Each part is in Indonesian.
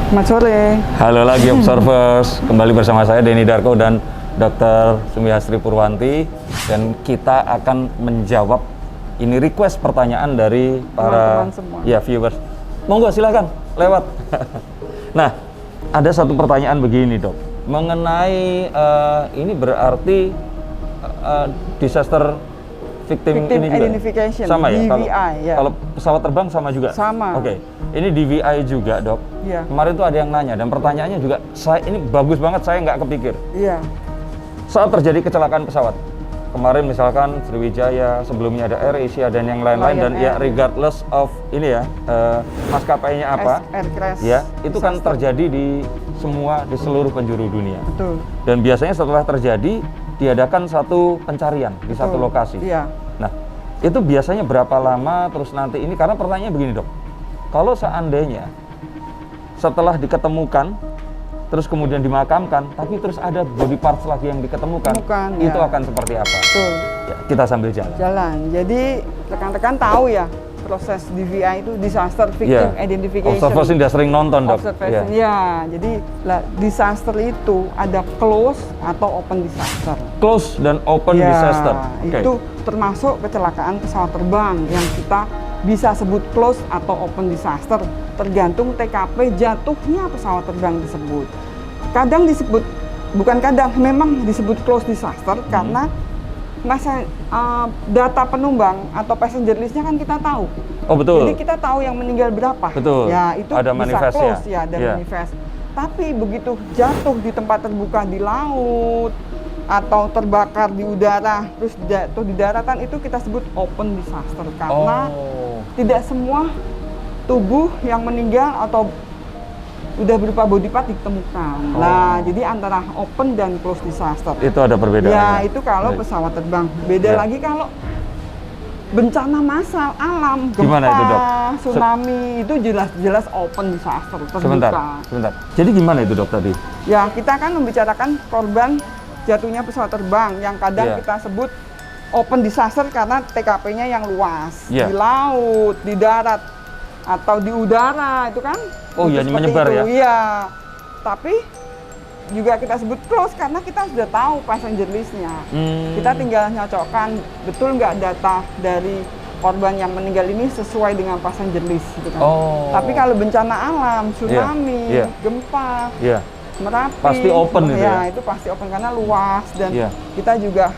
Selamat sore. Halo lagi Observers, kembali bersama saya Denny Darko dan Dr. Sumiastri Purwanti, dan kita akan menjawab ini request pertanyaan dari para Teman-teman semua. ya viewers. Monggo silakan lewat. Nah, ada satu pertanyaan begini dok, mengenai ini berarti disaster victim ini juga identification, sama ya? DVI, ya. Kalau pesawat terbang sama juga? Sama. Oke, ini DVI juga dok. Iya. Kemarin tuh ada yang nanya dan pertanyaannya juga saya ini bagus banget, saya nggak kepikir. Iya. Saat terjadi kecelakaan pesawat, kemarin misalkan Sriwijaya, sebelumnya ada AirAsia dan yang lain-lain, Lion dan ya Air. regardless of ini ya maskapainya apa, Air crash. ya itu kan disaster. terjadi di seluruh penjuru dunia. Betul. Dan biasanya setelah terjadi diadakan satu pencarian di satu Betul. lokasi. Iya. Nah, itu biasanya berapa lama terus nanti ini, karena pertanyaannya begini dok, kalau seandainya setelah diketemukan terus kemudian dimakamkan, tapi terus ada body parts lagi yang diketemukan, itu ya. akan seperti apa? Betul. Ya, kita sambil jalan. Jalan. Jadi rekan-rekan tahu ya proses DVI itu disaster victim Ya. identification. Observers udah sering nonton dok. Observation. Ya. Ya. Jadi disaster itu ada close atau open disaster. Close dan open Ya, disaster. Oke. itu termasuk kecelakaan pesawat terbang yang kita bisa sebut close atau open disaster, tergantung TKP jatuhnya pesawat terbang tersebut. Kadang disebut, bukan kadang, memang disebut close disaster karena data penumpang atau passenger listnya kan kita tahu. Oh betul. Jadi kita tahu yang meninggal berapa. Betul. Ya itu Ada bisa manifest close ya? ya, ada Iya. manifest. Tapi begitu jatuh di tempat terbuka di laut atau terbakar di udara terus jatuh di daratan, itu kita sebut open disaster karena tidak semua tubuh yang meninggal atau udah berupa body part ditemukan. Nah, jadi antara open dan close disaster. Itu ada perbedaan. Ya, itu kalau Baik. pesawat terbang. Beda Ya. lagi kalau bencana massal alam, gempa, Gimana itu, Dok? tsunami, itu jelas-jelas open disaster, terbuka. Sebentar. Jadi gimana itu dok tadi? Ya, kita akan membicarakan korban jatuhnya pesawat terbang yang kadang Ya. kita sebut open disaster karena TKP-nya yang luas, Ya. di laut, di darat, atau di udara, itu kan. Oh iya, Seperti menyebar itu. ya? Iya. Tapi juga kita sebut close karena kita sudah tahu passenger list-nya. Kita tinggal nyocokkan betul nggak data dari korban yang meninggal ini sesuai dengan passenger list gitu kan. Oh. Tapi kalau bencana alam, tsunami, Iya. gempa, Iya. Merapi, Pasti open itu ya? itu pasti open karena luas dan Iya. kita juga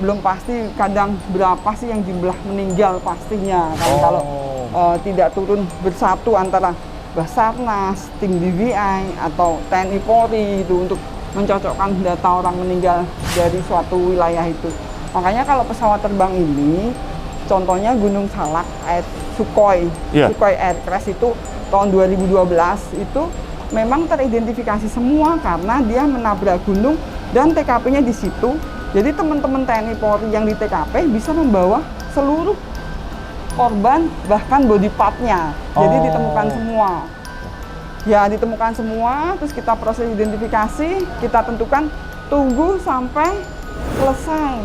belum pasti kadang berapa sih yang jumlah meninggal pastinya kan kalau tidak turun bersatu antara Basarnas, tim DVI atau TNI Polri itu untuk mencocokkan data orang meninggal dari suatu wilayah itu. Makanya kalau pesawat terbang ini, contohnya Gunung Salak, Sukhoi, Iya. Sukhoi Air Crash itu tahun 2012 itu memang teridentifikasi semua karena dia menabrak gunung dan TKP-nya di situ. Jadi teman-teman TNI Polri yang di TKP bisa membawa seluruh korban bahkan body part-nya. Jadi ditemukan semua. Ya, ditemukan semua, terus kita proses identifikasi, kita tentukan tunggu sampai selesai.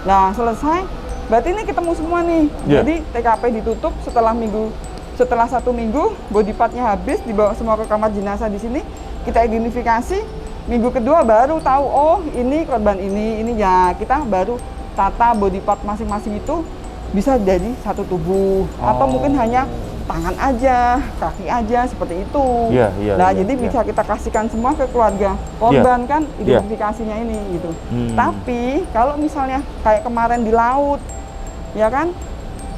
Nah, selesai berarti ini ketemu semua nih. Yeah. Jadi TKP ditutup setelah 1 minggu body part-nya habis, dibawa semua ke kamar jenazah di sini, kita identifikasi. Minggu kedua baru tahu, oh ini korban ini ya, kita baru tata body part masing-masing itu bisa jadi satu tubuh atau mungkin hanya tangan aja, kaki aja seperti itu. Iya, Nah, iya, jadi iya. bisa kita kasihkan semua ke keluarga korban kan Iya. identifikasinya ini gitu. Tapi kalau misalnya kayak kemarin di laut, ya kan?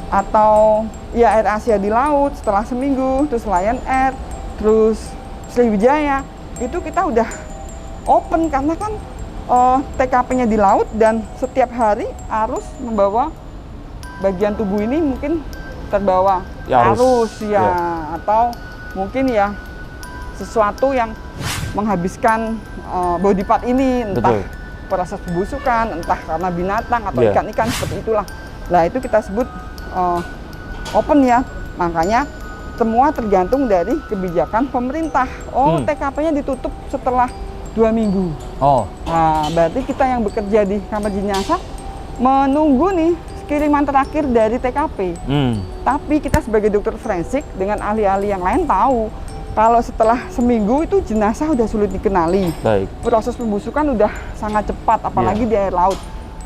Atau ya AirAsia di laut setelah seminggu, terus Lion Air, terus Sriwijaya, itu kita udah open karena kan TKP-nya di laut dan setiap hari arus membawa bagian tubuh ini mungkin terbawa Ya, arus ya, ya. atau mungkin ya sesuatu yang menghabiskan body part ini, entah Betul. proses pembusukan, entah karena binatang atau Ya. ikan-ikan seperti itulah. Nah, itu kita sebut open ya. Makanya semua tergantung dari kebijakan pemerintah. TKP-nya ditutup setelah 2 minggu. Nah, berarti kita yang bekerja di kamar jenazah menunggu nih kiriman terakhir dari TKP. Tapi kita sebagai dokter forensik dengan ahli-ahli yang lain tahu Kalau setelah seminggu itu jenazah udah sulit dikenali. Baik. Proses pembusukan udah sangat cepat, apalagi di air laut.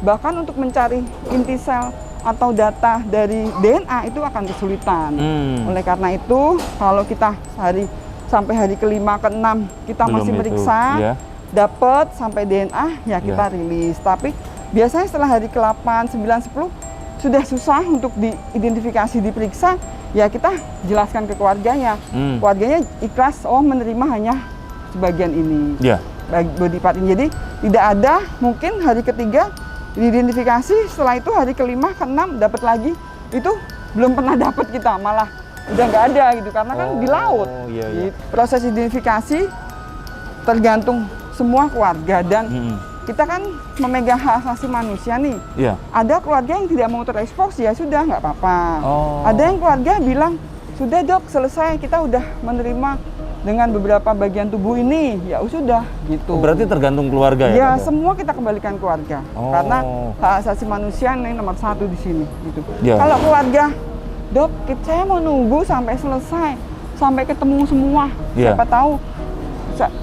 Bahkan untuk mencari inti sel atau data dari DNA itu akan kesulitan. Oleh karena itu, kalau kita sampai hari ke-5, ke-6 kita Belum masih itu, meriksa, ya. dapat sampai DNA, ya kita rilis. Tapi biasanya setelah hari ke-8, 9, 10 sudah susah untuk diidentifikasi, diperiksa, ya kita jelaskan ke keluarganya. Keluarganya ikhlas, oh menerima hanya sebagian ini, body part ini. Jadi tidak ada mungkin hari ke-3 diidentifikasi, setelah itu hari ke-5, ke-6 dapat lagi, itu belum pernah dapat kita, malah udah nggak ada gitu, karena kan di laut. Gitu. Proses identifikasi tergantung semua keluarga, dan kita kan memegang hak asasi manusia nih. Ada keluarga yang tidak mau terekspos, ya sudah nggak apa-apa. Ada yang keluarga bilang, sudah dok selesai, kita udah menerima dengan beberapa bagian tubuh ini, ya sudah gitu. Berarti tergantung keluarga ya? Ya, semua kita kembalikan keluarga, karena hak asasi manusia yang nomor 1 di sini. Gitu. Kalau keluarga, dok, saya mau nunggu sampai selesai, sampai ketemu semua, siapa tahu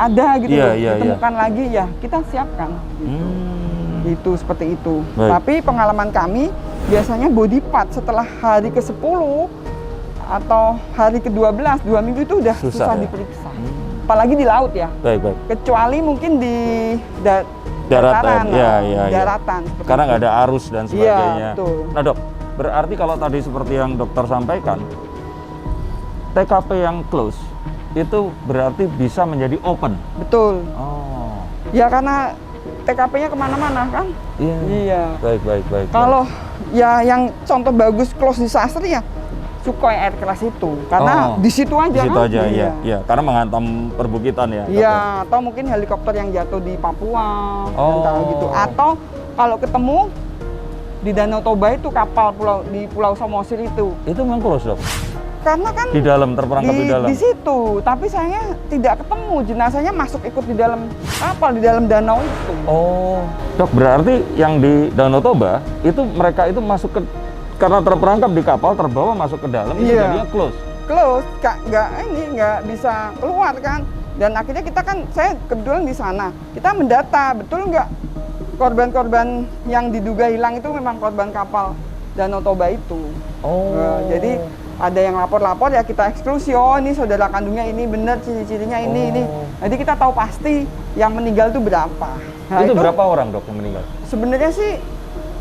ada gitu, ditemukan lagi, ya kita siapkan. Gitu. Itu seperti itu. Baik. Tapi pengalaman kami biasanya body part setelah hari ke-10 atau hari ke-12, 2 minggu itu udah susah diperiksa. Apalagi di laut ya. Baik. Kecuali mungkin di daratan. Daratan. Karena nggak ada arus dan sebagainya. Betul. Nah dok, berarti kalau tadi seperti yang dokter sampaikan, TKP yang close itu berarti bisa menjadi open. Betul. Ya karena TKP-nya kemana-mana kan. Iya. Baik. Kalau ya yang contoh bagus close disaster ya Sukhoi Air Crash itu, karena di situ aja. Di situ aja, iya. Karena menghantam perbukitan ya. Iya, atau mungkin helikopter yang jatuh di Papua, kalau gitu. Atau kalau ketemu di Danau Toba itu kapal di Pulau Samosir itu. Itu memang close dok? Karena kan di dalam, terperangkap di dalam. Di situ, tapi sayangnya tidak ketemu, jenazahnya masuk ikut di dalam kapal, di dalam danau itu. Dok, berarti yang di Danau Toba itu mereka itu masuk ke, karena terperangkap di kapal, terbawa masuk ke dalam, itu jadinya close. Nggak bisa keluar kan. Dan akhirnya kita kan, saya kebetulan di sana, kita mendata betul nggak korban-korban yang diduga hilang itu memang korban kapal Danau Toba itu. Jadi ada yang lapor-lapor, ya kita eksklusi, ini saudara kandungnya ini, benar ciri-cirinya ini. Jadi kita tahu pasti yang meninggal itu berapa. Nah, itu berapa orang dok yang meninggal? Sebenarnya sih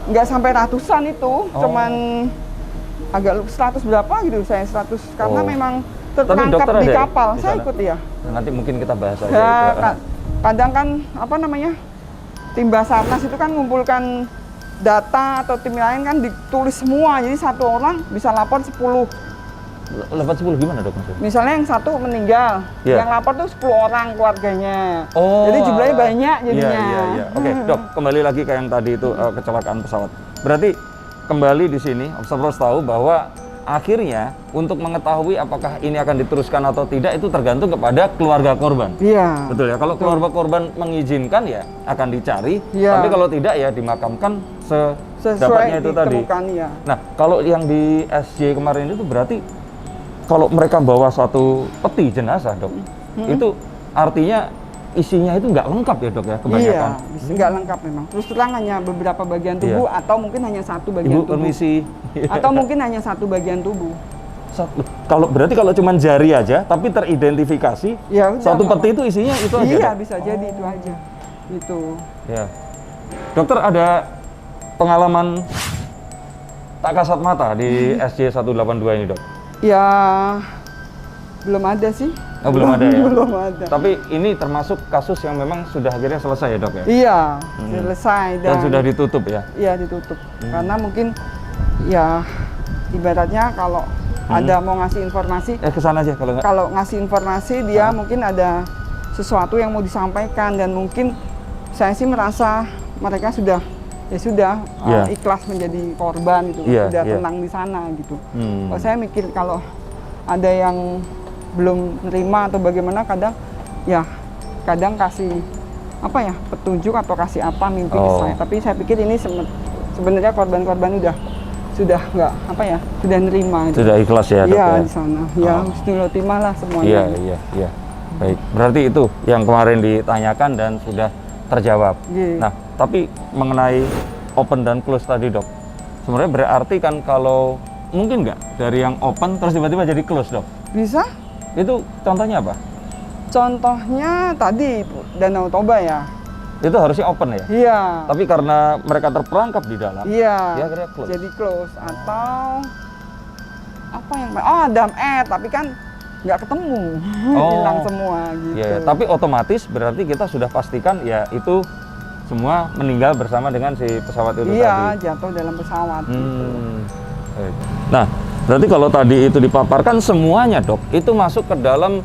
nggak sampai ratusan itu, cuman agak 100 berapa gitu, saya 100 karena memang terperangkap di kapal. Saya ikut ya. Nanti mungkin kita bahas aja. Ya, kadang kan tim Basarnas itu kan ngumpulkan data, atau tim lain kan ditulis semua, jadi satu orang bisa lapor 10. Lapor 10 gimana dok maksudnya? Misalnya yang satu meninggal, yang lapor tuh 10 orang keluarganya. Jadi jumlahnya banyak jadinya. Iya. Oke, dok, kembali lagi ke yang tadi itu kecelakaan pesawat. Berarti kembali di sini observers tahu bahwa akhirnya untuk mengetahui apakah ini akan diteruskan atau tidak itu tergantung kepada keluarga korban. Iya. Betul ya. Kalau keluarga korban mengizinkan ya akan dicari. Tapi kalau tidak ya dimakamkan sedapatnya itu tadi. Ya. Nah, kalau yang di SJ kemarin itu berarti kalau mereka bawa satu peti jenazah dok, itu artinya isinya itu nggak lengkap ya dok ya kebanyakan? Iya, nggak lengkap memang. Terus terang hanya beberapa bagian tubuh atau mungkin hanya satu bagian tubuh. Permisi. Atau mungkin hanya satu bagian tubuh. Kalau cuma jari aja, tapi teridentifikasi, satu peti itu isinya itu aja? Iya, bisa jadi itu aja. Itu. Ya. Dokter ada pengalaman tak kasat mata di SJ 182 ini dok? Ya, belum ada sih. Belum ada ya? Belum ada. Tapi ini termasuk kasus yang memang sudah akhirnya selesai ya dok ya? Iya, selesai. Dan sudah ditutup ya? Iya, ditutup. Karena mungkin ya ibaratnya kalau ada mau ngasih informasi, kesana aja kalau nggak. Kalau ngasih informasi dia mungkin ada sesuatu yang mau disampaikan, dan mungkin saya sih merasa mereka sudah ikhlas menjadi korban gitu, sudah tenang di sana gitu. Kalau saya mikir kalau ada yang belum nerima atau bagaimana, kadang kasih petunjuk atau kasih mimpi ke saya. Tapi saya pikir ini sebenarnya korban-korban udah sudah nggak apa ya, sudah nerima gitu. Sudah ikhlas ya, Dok? Iya, Ya? di sana. Ya, husnul khotimah lah semuanya. Iya, iya, iya. Baik, berarti itu yang kemarin ditanyakan dan sudah terjawab. Iya. Nah, tapi mengenai open dan close tadi, Dok, sebenarnya berarti kan kalau mungkin nggak dari yang open terus tiba-tiba jadi close, Dok? Bisa? Itu contohnya apa? Contohnya tadi Danau Toba ya. Itu harusnya open ya? Iya. Tapi karena mereka terperangkap di dalam, Iya. dia akhirnya close. Jadi close atau apa yang dam tapi kan nggak ketemu. Hilang semua gitu. Iya, tapi otomatis berarti kita sudah pastikan ya itu semua meninggal bersama dengan si pesawat itu Iya, tadi. jatuh dalam pesawat gitu. Baik. Nah, berarti kalau tadi itu dipaparkan semuanya, Dok, itu masuk ke dalam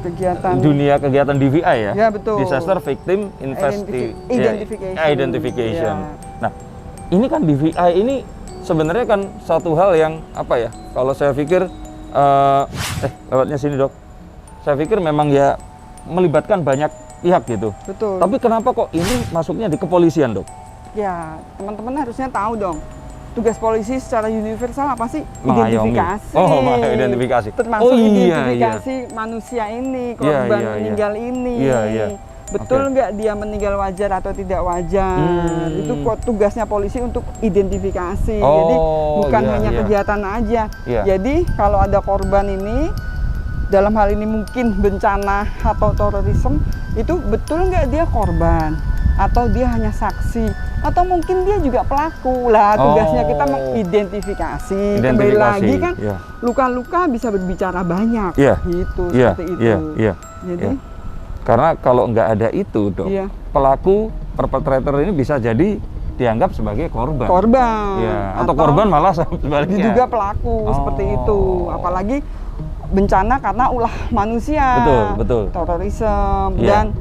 Kegiatan dunia kegiatan DVI ya? Ya, betul. Disaster Victim Identification. Identification. Ya. Nah, ini kan DVI ini sebenarnya kan satu hal yang apa ya? Kalau saya pikir lewatnya sini, Dok. Saya pikir memang ya melibatkan banyak pihak gitu. Betul. Tapi kenapa kok ini masuknya di kepolisian, Dok? Ya, teman-teman harusnya tahu dong. Tugas polisi secara universal apa sih? Mengayomi. Identifikasi. Oh, identifikasi. Termasuk Oh, iya, identifikasi manusia ini, korban iya. meninggal ini. Iya, iya. Betul nggak dia meninggal wajar atau tidak wajar? Itu kok tugasnya polisi untuk identifikasi. Jadi bukan hanya kejahatan aja. Iya. Jadi kalau ada korban ini, dalam hal ini mungkin bencana atau terorisme, itu betul nggak dia korban? Atau dia hanya saksi? Atau mungkin dia juga pelaku lah, tugasnya kita mengidentifikasi. Kembali lagi kan, luka-luka bisa berbicara banyak, gitu, seperti itu. Jadi, karena kalau nggak ada itu, Dok, pelaku perpetrator ini bisa jadi dianggap sebagai korban. Atau korban malah sebaliknya. Diduga pelaku, seperti itu. Apalagi bencana karena ulah manusia, betul. terorisme, dan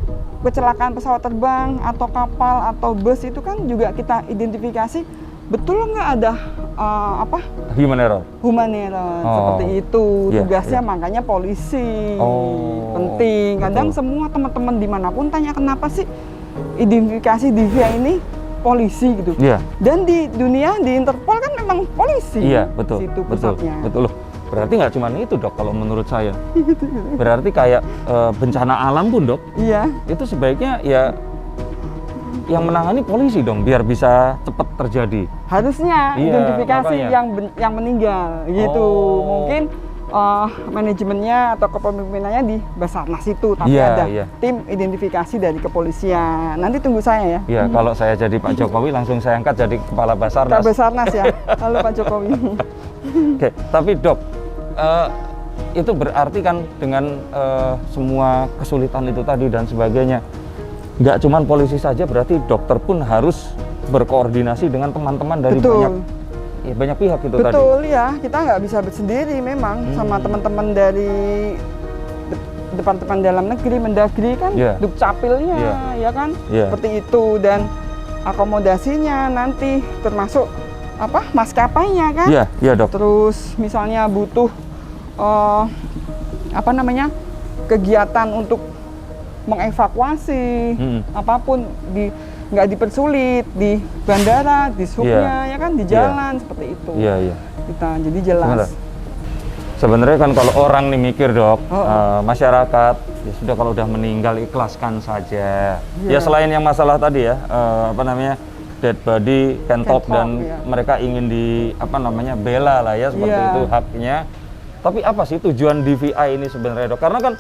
kecelakaan pesawat terbang atau kapal atau bus itu kan juga kita identifikasi betul nggak ada human error seperti itu. Tugasnya makanya polisi penting. Kadang semua teman-teman dimanapun tanya kenapa sih identifikasi DVI ini polisi gitu. Dan di dunia di Interpol kan memang polisi. Betul. Situ pusatnya. Betul. Berarti nggak cuma itu, Dok, kalau menurut saya. Berarti kayak bencana alam pun, Dok. Itu sebaiknya ya yang menangani polisi dong, biar bisa cepat terjadi. Harusnya identifikasi yang meninggal gitu. Mungkin manajemennya atau kepemimpinannya di Basarnas itu, tapi ada tim identifikasi dari kepolisian. Nanti tunggu saya ya. Iya, kalau saya jadi Pak Jokowi langsung saya angkat jadi kepala Basarnas. Kepala Basarnas ya. Halo Pak Jokowi. Oke, tapi Dok, itu berarti kan dengan semua kesulitan itu tadi dan sebagainya, nggak cuma polisi saja, berarti dokter pun harus berkoordinasi dengan teman-teman dari banyak pihak itu tadi. Betul ya, kita nggak bisa bersendiri memang sama teman-teman dari Departemen Dalam Negeri, Mendagri kan, Dukcapilnya ya kan, seperti itu, dan akomodasinya nanti termasuk maskapainya kan. Iya, Dok. Terus misalnya butuh kegiatan untuk mengevakuasi apapun nggak dipersulit di bandara, di subnya ya kan, di jalan seperti itu. Kita jadi jelas. Sebenarnya kan kalau orang nih mikir, Dok, masyarakat ya sudah kalau udah meninggal ikhlaskan saja. Ya selain yang masalah tadi ya, dead body can talk dan mereka ingin bela lah ya seperti itu haknya. Tapi apa sih tujuan DVI ini sebenarnya, Dok? Karena kan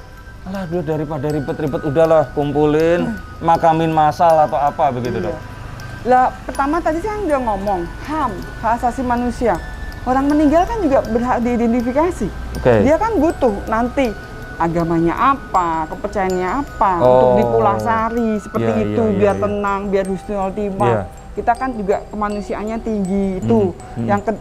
daripada ribet-ribet udahlah kumpulin, makamin massal atau apa begitu, Dok. Lah pertama tadi saya udah ngomong HAM, hak asasi manusia. Orang meninggal kan juga berhak diidentifikasi. Dia kan butuh nanti agamanya apa, kepercayaannya apa, untuk dipulasari seperti itu, biar tenang, biar husnul khotimah. Kita kan juga kemanusiaannya tinggi itu.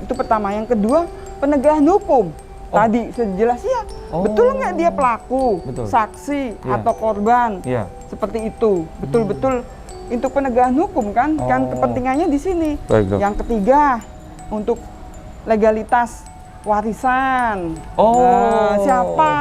Itu pertama. Yang kedua, penegakan hukum. Tadi sejelas betul nggak dia pelaku, saksi atau korban, seperti itu. Betul-betul untuk penegakan hukum kan kepentingannya di sini. Yang ketiga, untuk legalitas warisan. Siapa?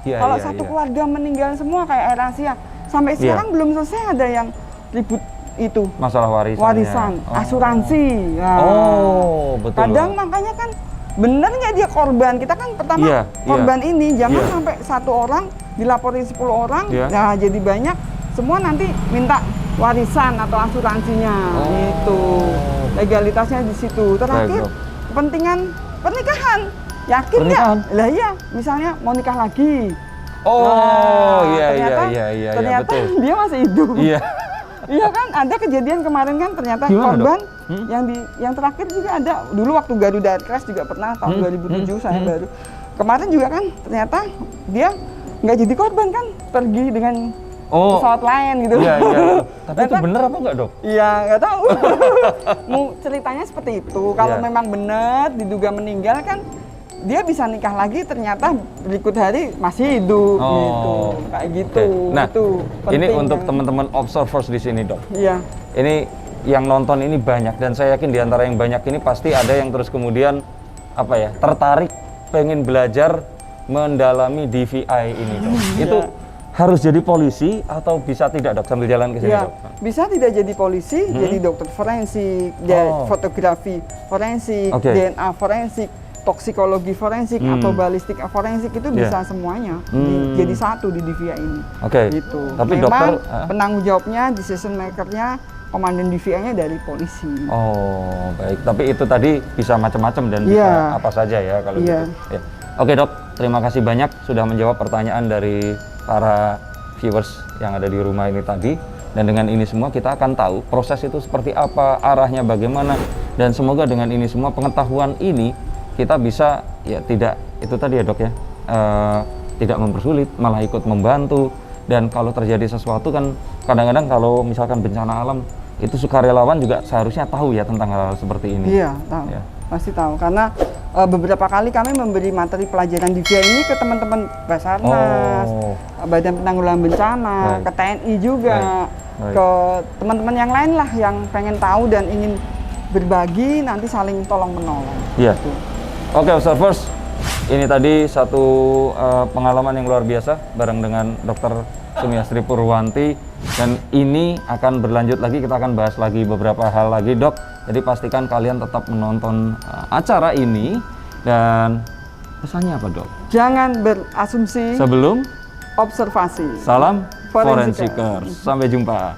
Kalau satu keluarga meninggal semua kayak AirAsia, sampai sekarang belum selesai ada yang ribut itu Masalah warisannya. warisan, asuransi. Nah, Oh, betul. kadang makanya kan bener nggak dia korban? Kita kan pertama Iya, korban ini, jangan Iya. sampai satu orang dilaporin 10 orang, Iya. nah jadi banyak, semua nanti minta warisan atau asuransinya. Oh. Gitu. Legalitasnya di situ. Terakhir, Baik, Dok. kepentingan pernikahan. Yakin nggak? Pernikahan? Lah iya, misalnya mau nikah lagi. Oh, Nah, iya, ternyata, iya, ternyata betul. dia masih hidup. Iya. Iya kan, ada kejadian kemarin kan ternyata Gimana, korban Dok? yang terakhir juga ada. Dulu waktu Garuda Crash juga pernah tahun 2007 saya baru. Kemarin juga kan ternyata dia nggak jadi korban kan, pergi dengan Oh. pesawat lain gitu. Iya, iya. Tapi itu Ternyata- bener apa enggak, Dok? Iya, nggak tahu. Mau ceritanya seperti itu. Kalau Iya. memang benar diduga meninggal kan dia bisa nikah lagi, ternyata berikut hari masih hidup Oh. gitu. Kayak gitu. Oke. Nah, itu ini penting untuk kan. teman-teman observers di sini, Dok. Iya. Ini yang nonton ini banyak dan saya yakin di antara yang banyak ini pasti ada yang terus kemudian apa ya, tertarik pengen belajar mendalami DVI ini, Dok. Itu harus jadi polisi atau bisa tidak, Dok, sambil jalan ke sini, Ya, Dok? bisa tidak jadi polisi, jadi dokter forensik, jadi Oh. fotografi forensik, Oke. DNA forensik, toksikologi forensik atau balistik forensik itu Iya. bisa semuanya jadi satu di DVI ini. Oke. Gitu. Tapi Memang dokter penanggung jawabnya, decision makernya, komandan DVI-nya dari polisi. Oh, baik. Tapi itu tadi bisa macam-macam dan bisa Iya. apa saja ya kalau Iya. gitu. Ya. Oke, Dok. Terima kasih banyak sudah menjawab pertanyaan dari para viewers yang ada di rumah ini tadi. Dan dengan ini semua kita akan tahu proses itu seperti apa, arahnya bagaimana, dan semoga dengan ini semua pengetahuan ini kita bisa ya tidak itu tadi ya, Dok ya, tidak mempersulit, malah ikut membantu. Dan kalau terjadi sesuatu kan kadang-kadang kalau misalkan bencana alam itu sukarelawan juga seharusnya tahu ya tentang hal-hal seperti ini. Iya, tahu. Ya. Pasti tahu karena beberapa kali kami memberi materi pelajaran DVI ini ke teman-teman Basarnas, Oh. Badan Penanggulangan Bencana, Baik. ke TNI juga, Baik. ke teman-teman yang lain lah yang pengen tahu dan ingin berbagi, nanti saling tolong menolong. Iya. Gitu. Oke, observers, ini tadi satu pengalaman yang luar biasa bareng dengan Dr. Sumiastri Purwanti, dan ini akan berlanjut lagi, kita akan bahas lagi beberapa hal lagi, Dok. Jadi pastikan kalian tetap menonton acara ini, dan pesannya apa, Dok? Jangan berasumsi, Sebelum observasi. salam Forensikers. Forensikers. Sampai jumpa.